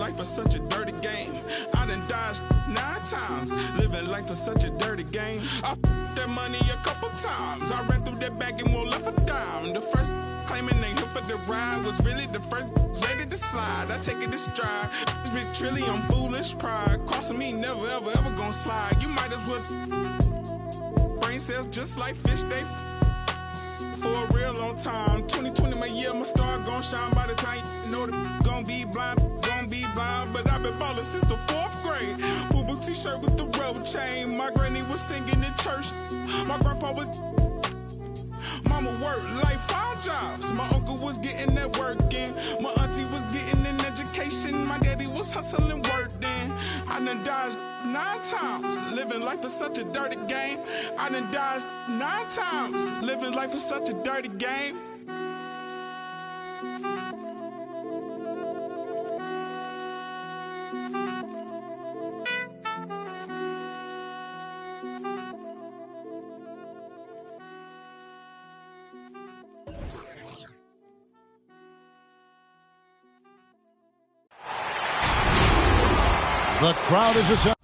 life is such a dirty game. I done dodged 9 times. Living life is such a dirty game. I that money a couple times. I ran through that bag and won't left a dime. The first claiming they here for the ride was really the first ready to slide. I take it to stride. This big trillion foolish pride. Crossing me never ever ever gonna slide. You might as well brain cells just like fish they for a real long time. 2020 my year, my star gon' shine by the time you know the gon' be blind. But I've been ballin' since the 4th grade. Fubu t-shirt with the rubber chain. My granny was singing in church. My grandpa was mama worked like 5 jobs. My uncle was getting that work in. My auntie was getting an education. My daddy was hustling work then. I done dodged 9 times. Living life is such a dirty game. I done dodged 9 times. Living life is such a dirty game. The crowd is a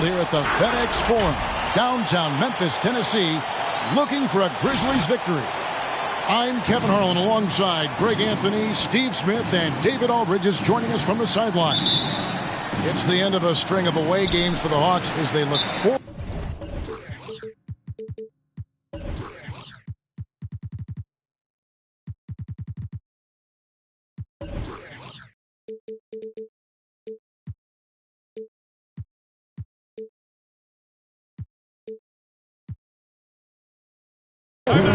here at the FedEx Forum, downtown Memphis, Tennessee, looking for a Grizzlies victory. I'm Kevin Harlan alongside Greg Anthony, Steve Smith, and David Aldridge is joining us from the sideline. It's the end of a string of away games for the Hawks as they look forward.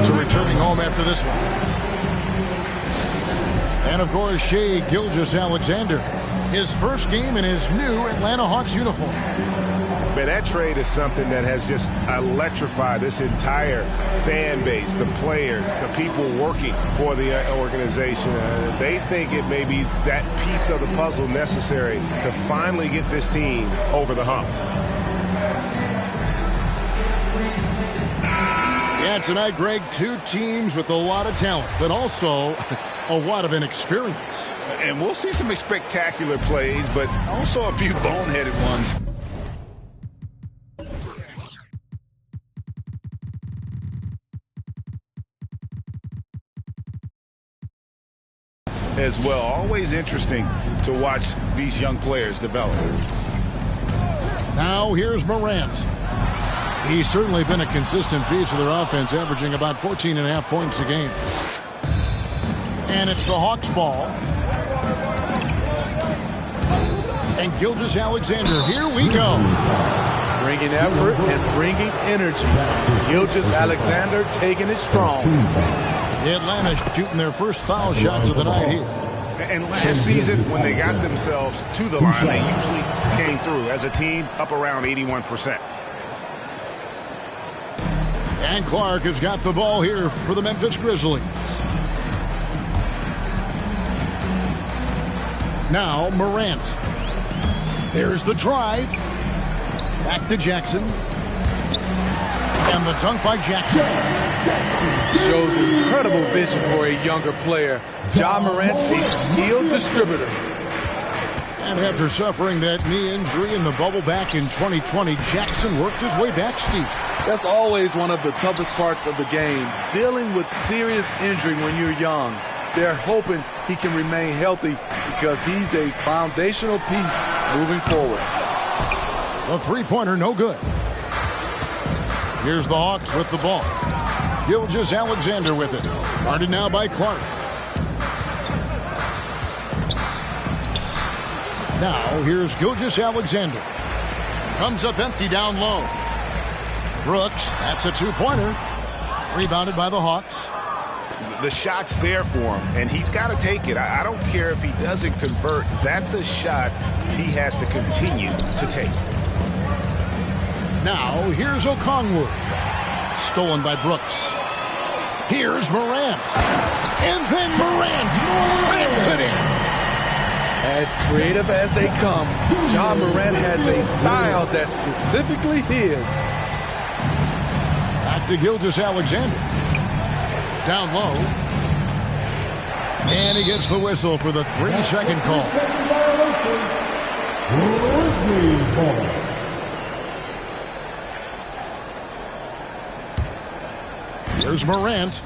To returning home after this one. And of course, Shai Gilgeous-Alexander, his first game in his new Atlanta Hawks uniform. Man, that trade is something that has just electrified this entire fan base, the players, the people working for the organization. They think it may be that piece of the puzzle necessary to finally get this team over the hump. Yeah, tonight, Greg, 2 teams with a lot of talent, but also a lot of inexperience. And we'll see some spectacular plays, but also a few boneheaded ones. As well, always interesting to watch these young players develop. Now here's Morant. He's certainly been a consistent piece of their offense, averaging about 14.5 points a game. And it's the Hawks' ball. And Gilgeous-Alexander, here we go. Bringing effort and bringing energy. Gilgeous-Alexander taking it strong. Atlanta shooting their first foul shots of the night here. And last season, when they got themselves to the line, they usually came through as a team up around 81%. And Clark has got the ball here for the Memphis Grizzlies. Now Morant. There's the drive. Back to Jackson. And the dunk by Jackson. Shows incredible vision for a younger player. Ja Morant's a skilled distributor. And after suffering that knee injury in the bubble back in 2020, Jackson worked his way back, Steve. That's always one of the toughest parts of the game, dealing with serious injury when you're young. they're hoping he can remain healthy because he's a foundational piece moving forward. The three-pointer, no good. Here's the Hawks with the ball. Gilgeous-Alexander with it. Guarded now by Clark. Now, here's Gilgeous-Alexander. Comes up empty down low. Brooks, that's a two-pointer. Rebounded by the Hawks. The shot's there for him, and he's got to take it. I don't care if he doesn't convert. That's a shot he has to continue to take. Now, here's Okongwu. Stolen by Brooks. Here's Morant. And then Morant slams it in. As creative as they come, Ja Morant has a style that's specifically his. Back to Gilgeous-Alexander. Down low. And he gets the whistle for the 3-second call. Here's Morant.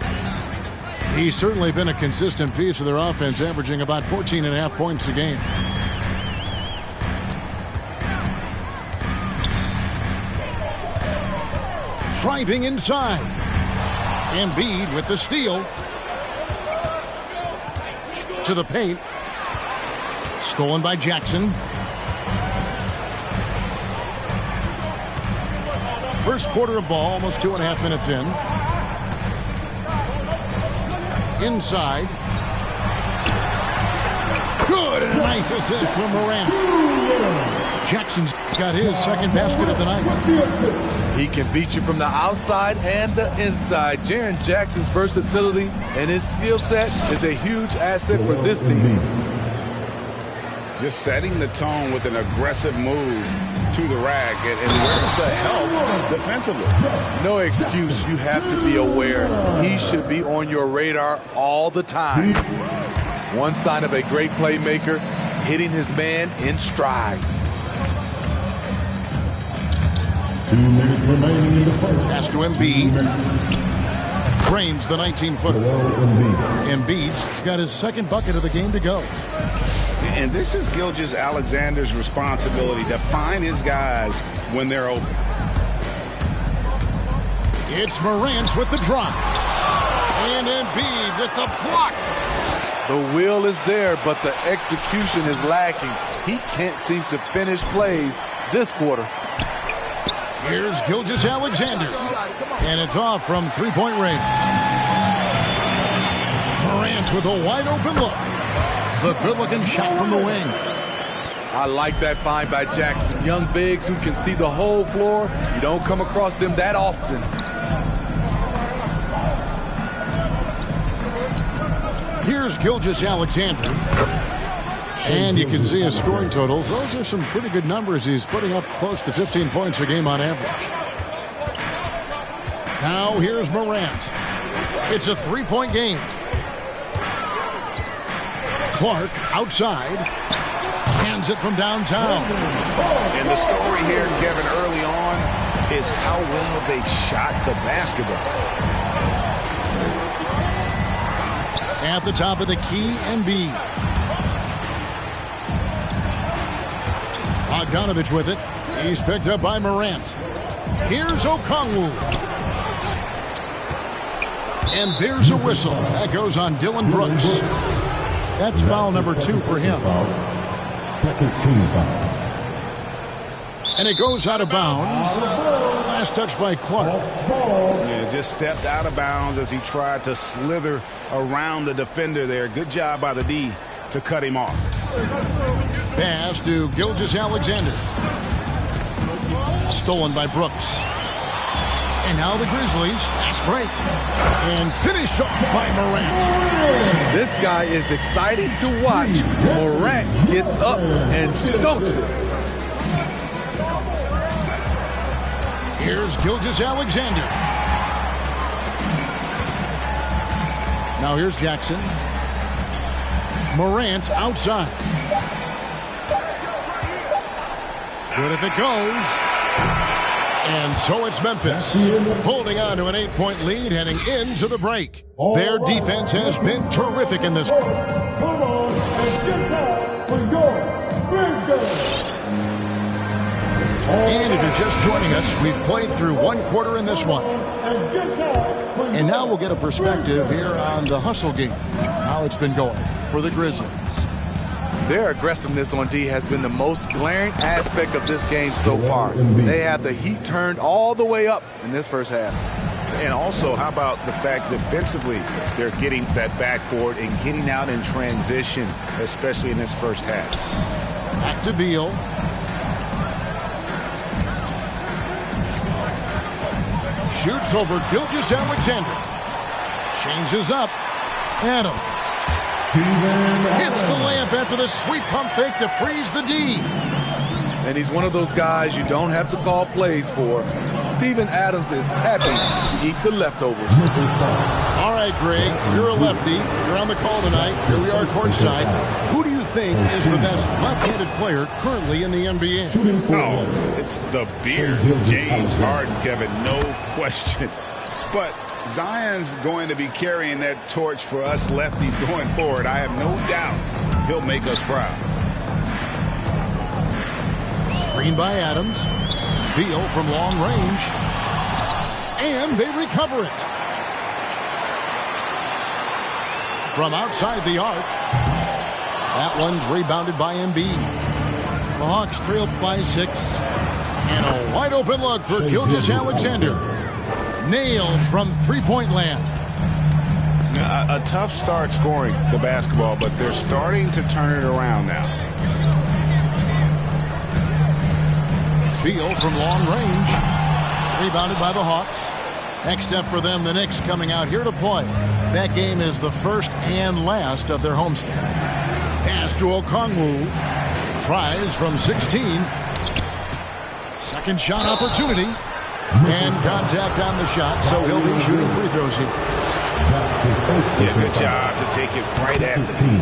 He's certainly been a consistent piece of their offense, averaging about 14.5 points a game. Driving inside. Embiid with the steal. To the paint. Stolen by Jackson. First quarter of ball, almost 2.5 minutes in. Inside. Good, and a nice assist from Morant. Jackson's got his second basket of the night. He can beat you from the outside and the inside. Jaren Jackson's versatility and his skill set is a huge asset for this team. Just setting the tone with an aggressive move to the rack. And where's the help defensively? No excuse. You have to be aware. He should be on your radar all the time. One sign of a great playmaker, hitting his man in stride. 2 minutes remaining in the first. Pass to Embiid. Cranes the 19-footer. Embiid's got his second bucket of the game to go. And this is Gilgeous-Alexander's responsibility to find his guys when they're open. It's Morant with the drop. And Embiid with the block. The will is there, but the execution is lacking. He can't seem to finish plays this quarter. Here's Gilgeous-Alexander. And it's off from three-point range. Morant with a wide-open look. The good-looking shot from the wing. I like that find by Jackson. Young bigs who can see the whole floor. You don't come across them that often. Here's Gilgeous-Alexander. And you can see his scoring totals. Those are some pretty good numbers. He's putting up close to 15 points a game on average. Now here's Morant. It's a three-point game. Clark outside. Hands it from downtown. And the story here, Kevin, early on is how well they shot the basketball. At the top of the key, Embiid. Bogdanovich with it. He's picked up by Morant. Here's Okongwu. And there's a whistle. That goes on Dylan Brooks. That's foul number 2 for him. Second team foul. And it goes out of bounds. Last touch by Clark. Yeah, just stepped out of bounds as he tried to slither around the defender there. Good job by the D to cut him off. Pass to Gilgeous-Alexander. Stolen by Brooks. And now the Grizzlies. Fast break. And finished off by Morant. This guy is exciting to watch. Morant gets up and dunks it. Here's Gilgeous-Alexander. Now here's Jackson. Morant outside. Good if it goes. And so it's Memphis, holding on to an 8-point lead heading into the break. Their defense has been terrific in this. Come on and get down for your Grizzlies. And if you're just joining us, we've played through one quarter in this one. And now we'll get a perspective here on the hustle game, how it's been going for the Grizzlies. Their aggressiveness on D has been the most glaring aspect of this game so far. They have the heat turned all the way up in this first half. And also, how about the fact defensively they're getting that backboard and getting out in transition, especially in this first half. Back to Beal. Shoots over Gilgeous-Alexander. Changes up. Adams. Hits the layup after the sweet pump fake to freeze the D. And he's one of those guys you don't have to call plays for. Steven Adams is happy to eat the leftovers. All right, Greg, you're a lefty. You're on the call tonight. Here we are courtside. Who do you think is the best left-handed player currently in the NBA? Oh, it's the beard, James Harden, Kevin, no question. But Zion's going to be carrying that torch for us lefties going forward. I have no doubt he'll make us proud. Screen by Adams. Beal from long range. And they recover it. From outside the arc. That one's rebounded by Embiid. The Hawks trail by 6. And a wide open look for Gilgeous-Alexander. Nailed from three-point land. A tough start scoring the basketball, but they're starting to turn it around now. Beal from long range. Rebounded by the Hawks. Next step for them, the Knicks coming out here to play. That game is the first and last of their homestand. Pass to Okongwu. Tries from 16. Second shot opportunity. And contact on the shot, so he'll be shooting free throws here. Yeah, good job to take it right at the team.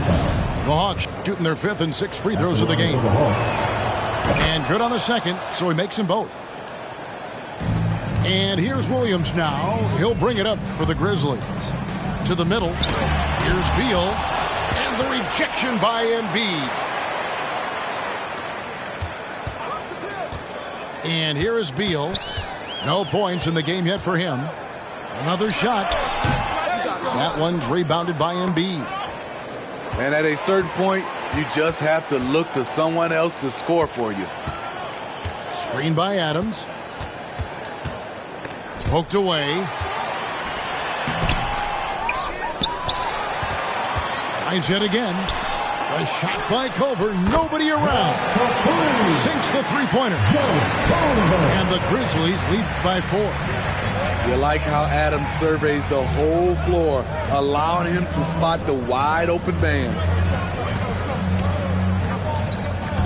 The Hawks shooting their 5th and 6th free throws of the game. And good on the second, so he makes them both. And here's Williams now. He'll bring it up for the Grizzlies. To the middle. Here's Beal. And the rejection by Embiid. And here is Beal. No points in the game yet for him. Another shot. That one's rebounded by Embiid. And at a certain point, you just have to look to someone else to score for you. Screen by Adams. Poked away. Tries yet again. A shot by Culver. Nobody around. Sinks the three-pointer. And the Grizzlies lead by 4. You like how Adams surveys the whole floor, allowing him to spot the wide-open man.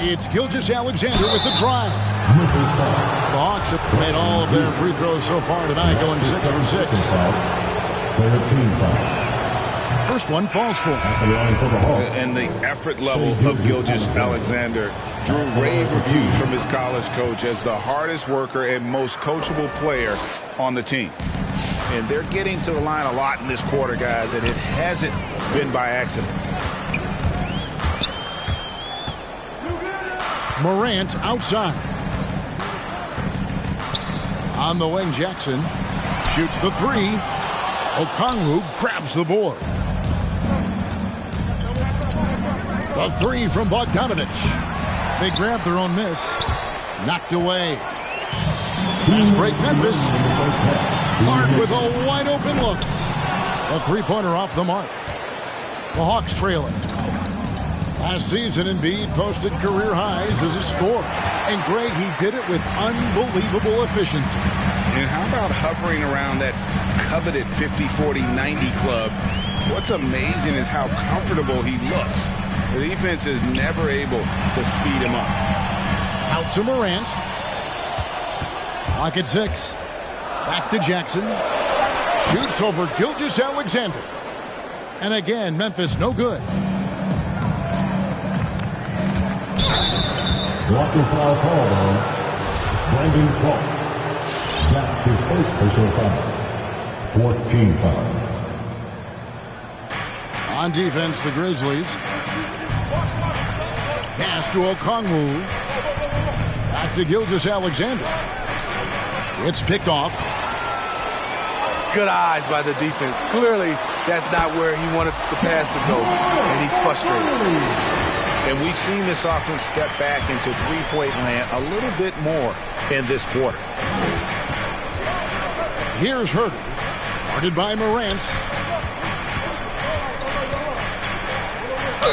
It's Gilgeous-Alexander with the drive. The Hawks have made all of their free throws so far tonight, going 6 for 6. First one falls for. And the effort level of Gilgeous-Alexander drew rave reviews from his college coach as the hardest worker and most coachable player on the team. And they're getting to the line a lot in this quarter, guys, and it hasn't been by accident. Morant outside. On the wing, Jackson shoots the 3. Okongwu grabs the board. The 3 from Bogdanovich. They grab their own miss. Knocked away. Fast break Memphis. Clark with a wide open look. A three-pointer off the mark. The Hawks trailing. Last season, Embiid posted career highs as a scorer. And Greg, he did it with unbelievable efficiency. And how about hovering around that coveted 50-40-90 club? What's amazing is how comfortable he looks. The defense is never able to speed him up. Out to Morant. Clock at 6. Back to Jackson. Shoots over Gilgeous-Alexander. And again, Memphis no good. Blocking foul called on Brandon Clark. That's his first personal foul. 14 foul. On defense, the Grizzlies. Pass to Okongwu. Back to Gilgeous-Alexander. It's picked off. Good eyes by the defense. Clearly, that's not where he wanted the pass to go, and he's frustrated. And we've seen this offense step back into three-point land a little bit more in this quarter. Here's Herter. Guarded by Morant.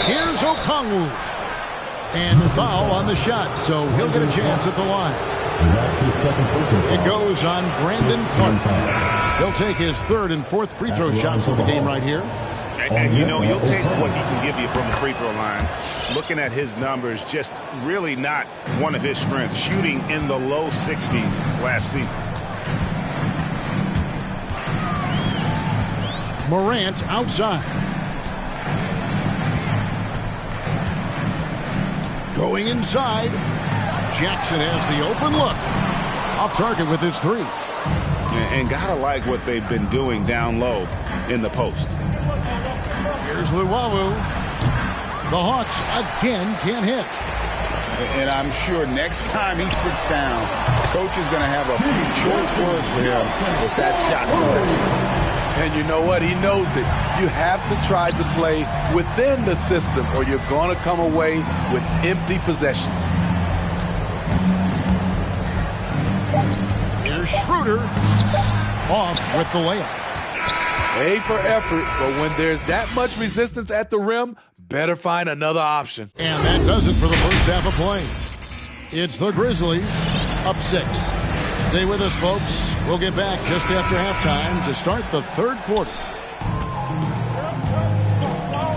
Here's Okongwu. And foul on the shot, so he'll get a chance at the line. That's his second personal foul. It goes on Brandon Clarke. He'll take his third and fourth free throw shots of the game right here. And you know, you'll take what he can give you from the free throw line. Looking at his numbers, just really not one of his strengths. Shooting in the low 60s last season. Morant outside. Going inside. Jackson has the open look. Off target with his three. And gotta like what they've been doing down low in the post. Here's Luwawu. The Hawks again can't hit. And I'm sure next time he sits down, coach is going to have a few choice words for him with that shot selection. And you know what? He knows it. You have to try to play within the system or you're going to come away with empty possessions. Here's Schroeder. Off with the layup. A for effort, but when there's that much resistance at the rim, better find another option. And that does it for the first half of play. It's the Grizzlies up 6. Stay with us, folks. We'll get back just after halftime to start the third quarter.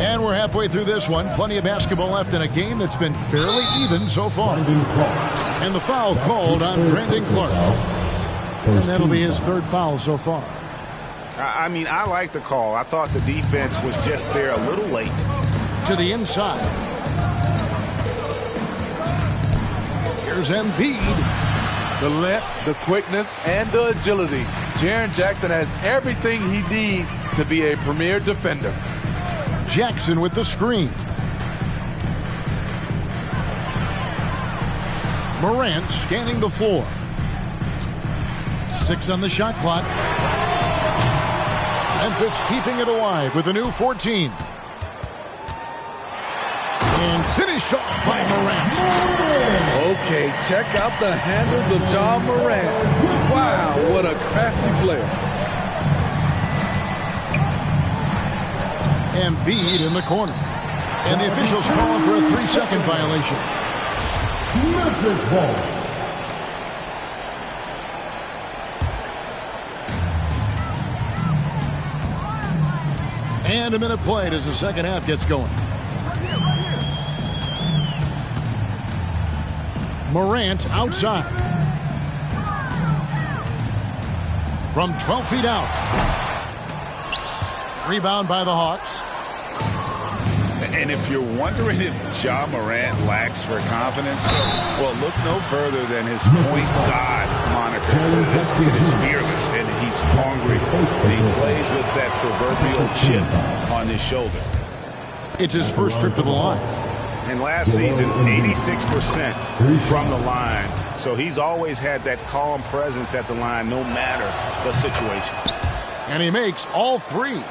And we're halfway through this one. Plenty of basketball left in a game that's been fairly even so far. And the foul called on Brandon Clarke. And that'll be his third foul so far. I mean, I like the call. I thought the defense was just there a little late. To the inside. Here's Embiid. The length, the quickness, and the agility. Jaren Jackson has everything he needs to be a premier defender. Jackson with the screen. Morant scanning the floor. 6 on the shot clock. Memphis keeping it alive with a new 14. And finished off by Morant. Okay, check out the handles of Ja Morant. Wow, what a crafty player. Embiid in the corner. And the officials calling for a 3-second violation. Memphis ball. And a minute played as the second half gets going. Morant outside. From 12 feet out. Rebound by the Hawks. And if you're wondering if Ja Morant lacks for confidence, well, look no further than his point guard moniker. This kid is fearless, and he's hungry. And he plays with that proverbial chip on his shoulder. It's his first trip to the line. And last season, 86% from the line. So he's always had that calm presence at the line no matter the situation. And he makes all 3.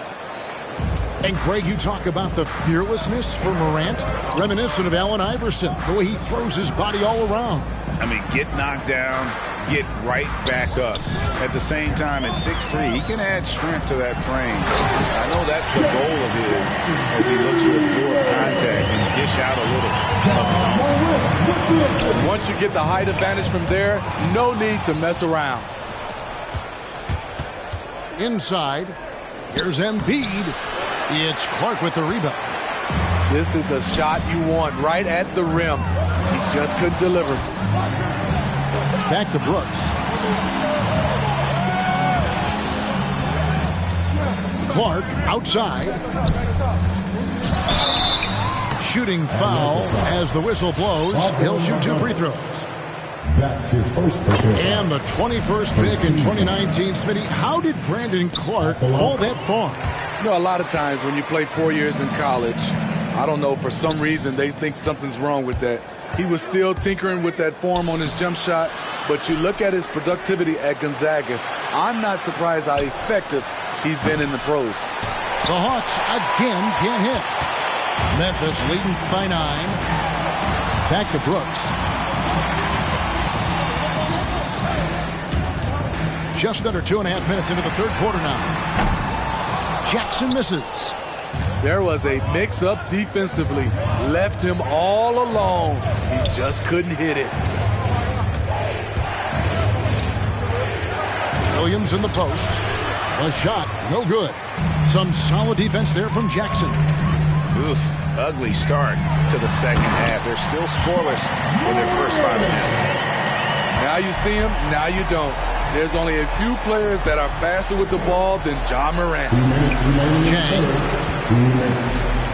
And Craig, you talk about the fearlessness for Morant, reminiscent of Allen Iverson, the way he throws his body all around. I mean, get knocked down, get right back up. At the same time, at 6'3", he can add strength to that frame. I know that's the goal of his as he looks to absorb contact and dish out a little of his own. Once you get the height advantage from there, no need to mess around. Inside, here's Embiid. It's Clarke with the rebound. This is the shot you want right at the rim. He just couldn't deliver. Back to Brooks. Clarke outside. Shooting foul as the whistle blows. He'll shoot 2 free throws. That's his first personal foul. And the 21st pick in 2019, Smitty, how did Brandon Clark fall that far? You know, a lot of times when you play 4 years in college, I don't know, for some reason they think something's wrong with that. He was still tinkering with that form on his jump shot, but you look at his productivity at Gonzaga, I'm not surprised how effective he's been in the pros. The Hawks again can't hit. Memphis leading by 9. Back to Brooks. Just under 2.5 minutes into the third quarter now. Jackson misses. There was a mix-up defensively. Left him all alone. He just couldn't hit it. Williams in the post. A shot, no good. Some solid defense there from Jackson. Oof, ugly start to the second half. They're still scoreless in their first 5 minutes. Now you see him, now you don't. There's only a few players that are faster with the ball than Ja Morant. Chang.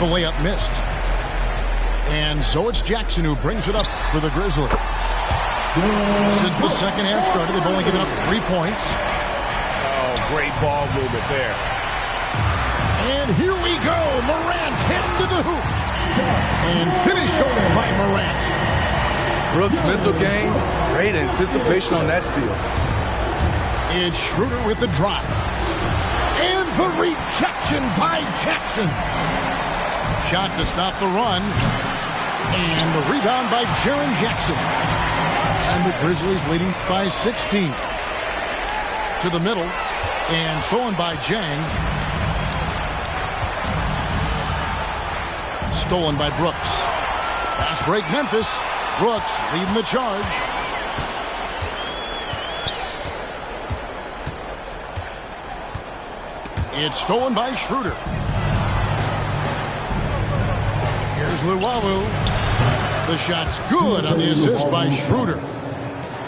The layup missed. And so it's Jackson who brings it up for the Grizzlies. Since the second half started, they've only given up 3 points. Oh, great ball movement there. And here we go. Morant heading to the hoop. And finished over by Morant. Brooks' mental game, great anticipation on that steal. It's Schroeder with the drive. And the rejection by Jackson. Shot to stop the run. And the rebound by Jaren Jackson. And the Grizzlies leading by 16. To the middle. And stolen by Jang. Stolen by Brooks. Fast break Memphis. Brooks leading the charge. It's stolen by Schroeder. Here's Luwawu. The shot's good on the assist by Schroeder.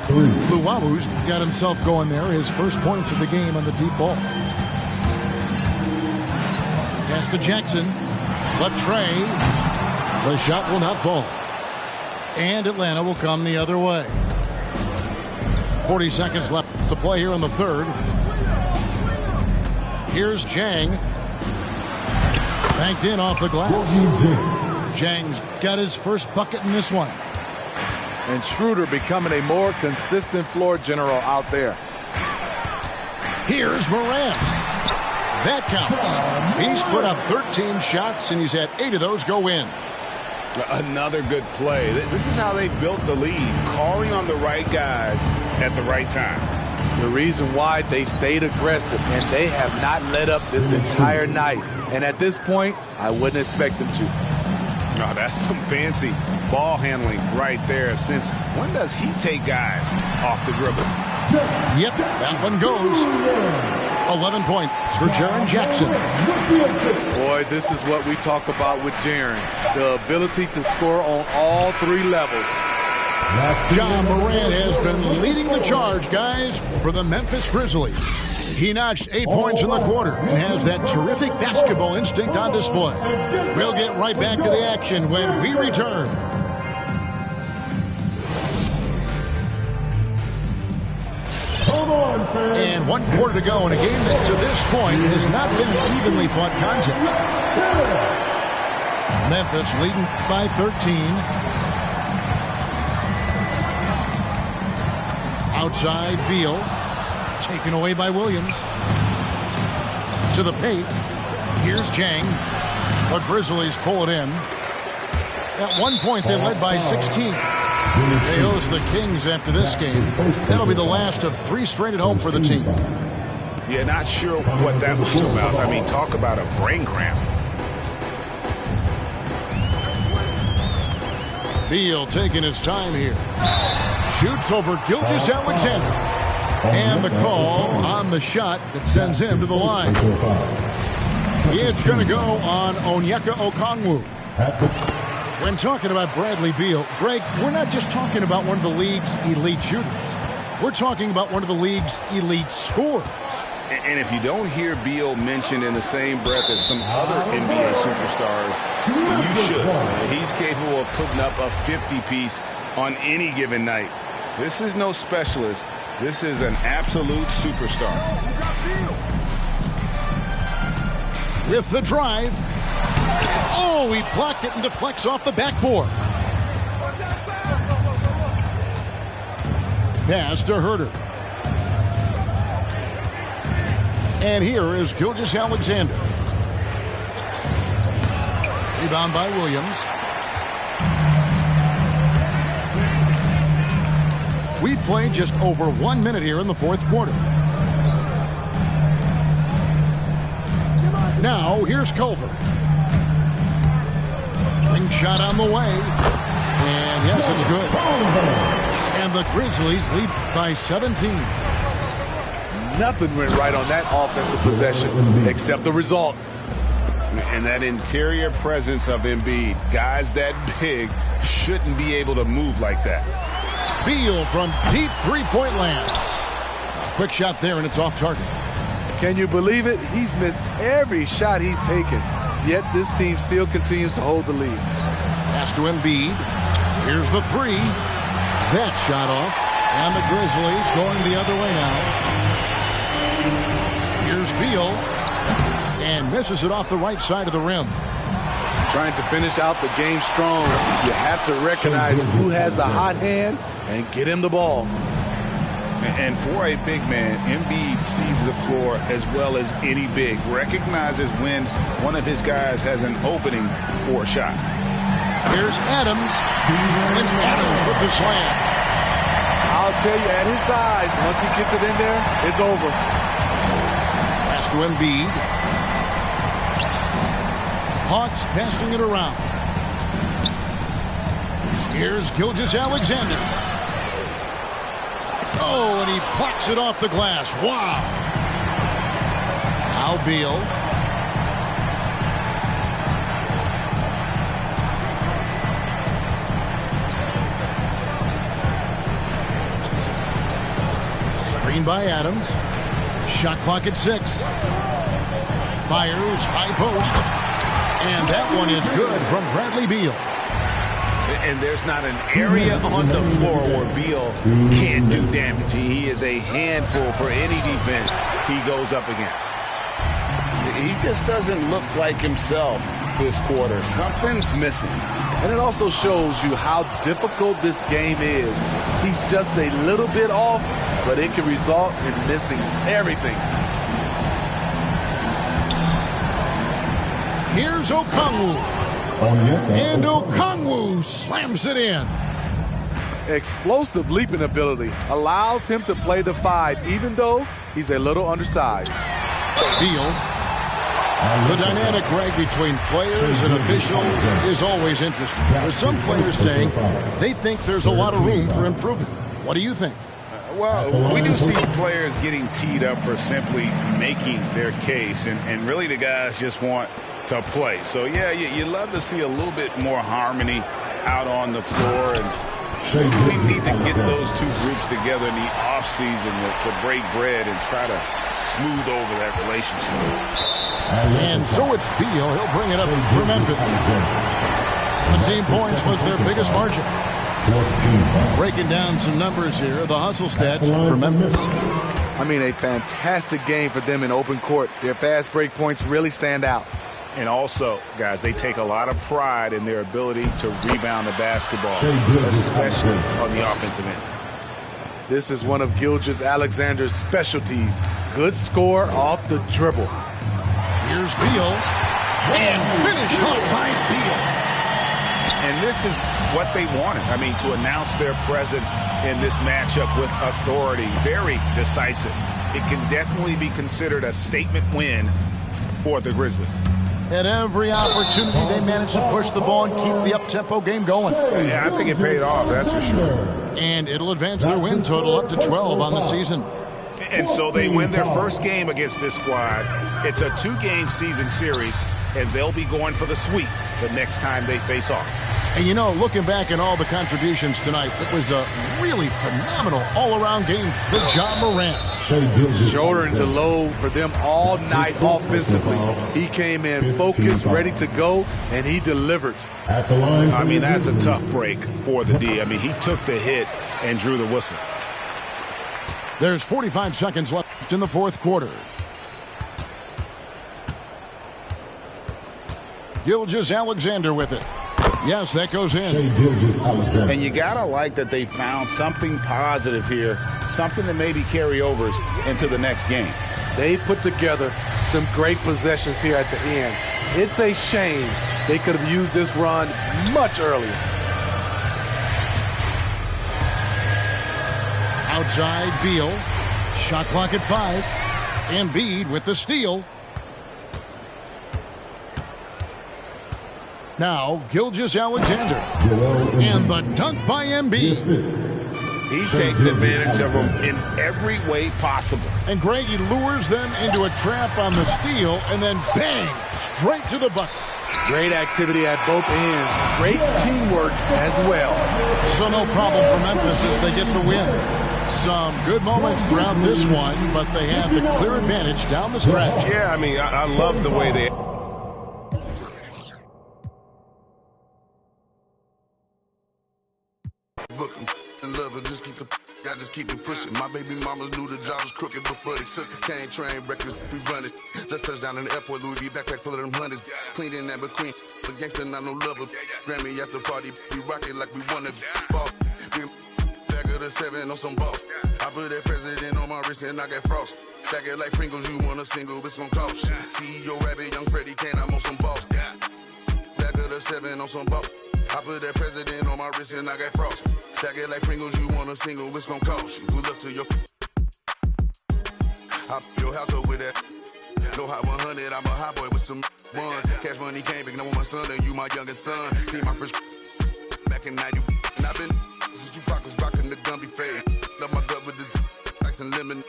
Luwawu's got himself going there. His first points of the game on the deep ball. Pass to Jackson. Latrey. The shot will not fall. And Atlanta will come the other way. 40 seconds left to play here in the third. Here's Jang. Banked in off the glass. Jang's got his first bucket in this one. And Schroeder becoming a more consistent floor general out there. Here's Morant. That counts. He's put up 13 shots, and he's had 8 of those go in. Another good play. This is how they built the lead, calling on the right guys at the right time. The reason why they've stayed aggressive, and they have not let up this entire night. And at this point, I wouldn't expect them to. Oh, that's some fancy ball handling right there. Since when does he take guys off the dribble? Yep, that one goes. 11 points for Jaren Jackson. Boy, this is what we talk about with Jaren. The ability to score on all 3 levels. Ja Morant has been leading the charge, guys, for the Memphis Grizzlies. He notched 8 points in the quarter and has that terrific basketball instinct on display. We'll get right back to the action when we return. And 1 quarter to go in a game that to this point has not been an evenly fought contest. Memphis leading by 13. Outside Beal. Taken away by Williams. To the paint. Here's Jang. The Grizzlies pull it in. At one point they led by 16. They host the Kings after this game. That'll be the last of 3 straight at home for the team. Yeah, not sure what that was about. I mean, talk about a brain cramp. Beal taking his time here. Shoots over Gilgeous-Alexander. And the call on the shot that sends him to the line. It's going to go on Onyeka Okongwu. When talking about Bradley Beal, Greg, we're not just talking about one of the league's elite shooters. We're talking about one of the league's elite scorers. And if you don't hear Beal mentioned in the same breath as some other NBA superstars, you should. He's capable of putting up a 50-piece on any given night. This is no specialist. This is an absolute superstar. With the drive. Oh, he blocked it and deflects off the backboard. Pass to Herter. And here is Gilgeous-Alexander. Rebound by Williams. We played just over 1 minute here in the fourth quarter. Now, here's Culver. Ring shot on the way. And yes, it's good. And the Grizzlies lead by 17. Nothing went right on that offensive possession except the result. And that interior presence of Embiid, guys that big shouldn't be able to move like that. Beal from deep three-point land. A quick shot there, and it's off target. Can you believe it? He's missed every shot he's taken, yet this team still continues to hold the lead. Pass to Embiid. Here's the three. That shot off, and the Grizzlies going the other way now. Here's Beal. And misses it off the right side of the rim. Trying to finish out the game strong, you have to recognize who has the hot hand and get him the ball. And for a big man, Embiid sees the floor as well as any big. Recognizes when one of his guys has an opening for a shot. Here's Adams. And Adams with the slam. I'll tell you, at his size, once he gets it in there, it's over. Pass to Embiid. Hawks passing it around. Here's Gilgeous-Alexander. Oh, and he blocks it off the glass. Wow. Now Beal. Screen by Adams. Shot clock at 6. Fires high post. And that one is good from Bradley Beal. And there's not an area on the floor where Beal can't do damage. He is a handful for any defense he goes up against. He just doesn't look like himself this quarter. Something's missing. And it also shows you how difficult this game is. He's just a little bit off, but it can result in missing everything. Here's Okongwu. And Okongwu slams it in. Explosive leaping ability allows him to play the 5, even though he's a little undersized. Beal. The dynamic, Greg, between players and officials is always interesting. There's some players saying they think there's a lot of room for improvement. What do you think? Well, we do see players getting teed up for simply making their case, and really the guys just want to play. So, yeah, you love to see a little bit more harmony out on the floor, and we need to get those two groups together in the offseason to break bread and try to smooth over that relationship. And so it's Beal. He'll bring it up for Memphis. 17 points was their biggest margin. Breaking down some numbers here, the hustle stats for Memphis. I mean, a fantastic game for them in open court. Their fast break points really stand out. And also, guys, they take a lot of pride in their ability to rebound the basketball, especially on the offensive end. This is one of Gilgeous-Alexander's specialties. Good score off the dribble. Here's Beal. And finish up by Beal. And this is what they wanted. I mean, to announce their presence in this matchup with authority. Very decisive. It can definitely be considered a statement win for the Grizzlies. At every opportunity, they managed to push the ball and keep the up-tempo game going. Yeah, I think it paid off, that's for sure. And it'll advance their win total up to 12 on the season. And so they win their first game against this squad. It's a 2-game season series, and they'll be going for the sweep the next time they face off. And you know, looking back at all the contributions tonight, it was a really phenomenal all-around game for Ja Morant. Shouldering the load for them all night offensively. He came in focused, ready to go, and he delivered. I mean, that's a tough break for the D. I mean, he took the hit and drew the whistle. There's 45 seconds left in the fourth quarter. Gilgeous-Alexander with it. Yes, that goes in. And you got to like that they found something positive here, something that maybe carry overs into the next game. They put together some great possessions here at the end. It's a shame they could have used this run much earlier. Outside, Beal. Shot clock at 5. Embiid with the steal. Now, Gilgeous-Alexander. And the dunk by Embiid. He takes advantage of them in every way possible. And Greg, he lures them into a trap on the steal, and then bang, straight to the bucket. Great activity at both ends. Great teamwork as well. So no problem for Memphis as they get the win. Some good moments throughout this one, but they have the clear advantage down the stretch. Yeah, I mean, I love the way they... Just keep it pushing. My baby mamas knew the job was crooked before they took it. Can't train records, we run it. Just touched down in the airport, Louis V backpack full of them hundreds. Clean in that between, but gangster not no lover. Grammy after party, we rock it like we wanna ball. Back of the 7 on some ball. I put that president on my wrist and I got frost. Stack it like Pringles, you want a single, it's gon' cost. CEO Rabbit, young Freddie Kane, I'm on some balls. Back of the 7 on some ball. I put that president on my wrist and I got frost. Stack it like Pringles, you want a single, it's gon' cost you. Pull up to your... Hop your house up with that. No hot 100, I'm a hot boy with some ones. Cash money came back, now with my son and you my youngest son. See my first back in 90. And I've been since you was rocking the Gumby fade. Love my gut with this ice and lemon.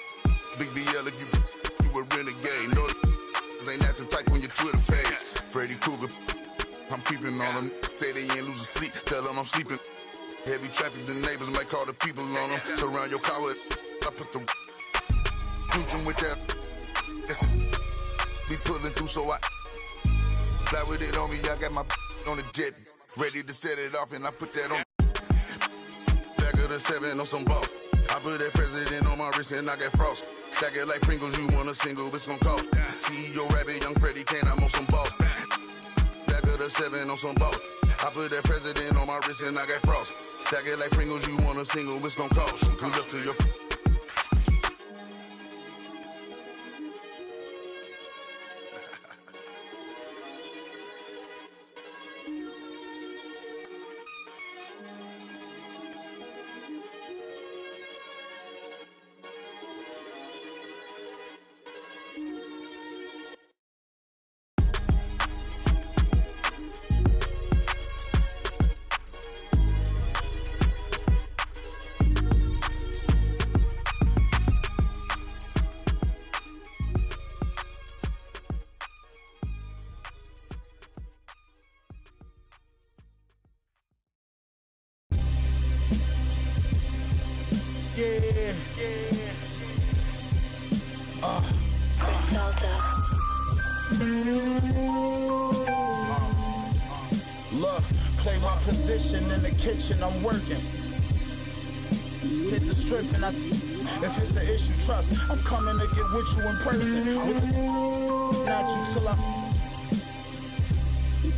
Big BL if you a renegade. No, ain't acting type on your Twitter page. Freddy Krueger, I'm keeping on them. Say they ain't losing sleep, tell them I'm sleeping. Heavy traffic, the neighbors might call the people on them. Surround your car with, I put the cruising with that. That's it. Be pulling through, so I fly with it on me. I got my on the jet, ready to set it off, and I put that on. Back of the 7 on some ball. I put that president on my wrist, and I got frost. Stack it like Pringles, you want a single, it's gon' cost. CEO Rabbit, young Freddie Kane, I'm on some balls. Back of the 7 on some ball. I put that president on my wrist and I got frost. Stack it like Pringles, you want a single, it's gon' cost you. Good luck to your... Look, play my position in the kitchen, I'm working. Hit the strip and if it's an issue, trust, I'm coming to get with you in person. Not you till I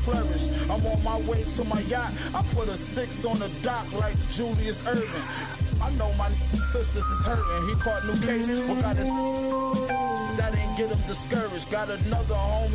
flourish. I'm on my way to my yacht. I put a 6 on the dock like Julius Erving. I know my sisters is hurting. He caught new case, but got his that ain't get him discouraged. Got another home.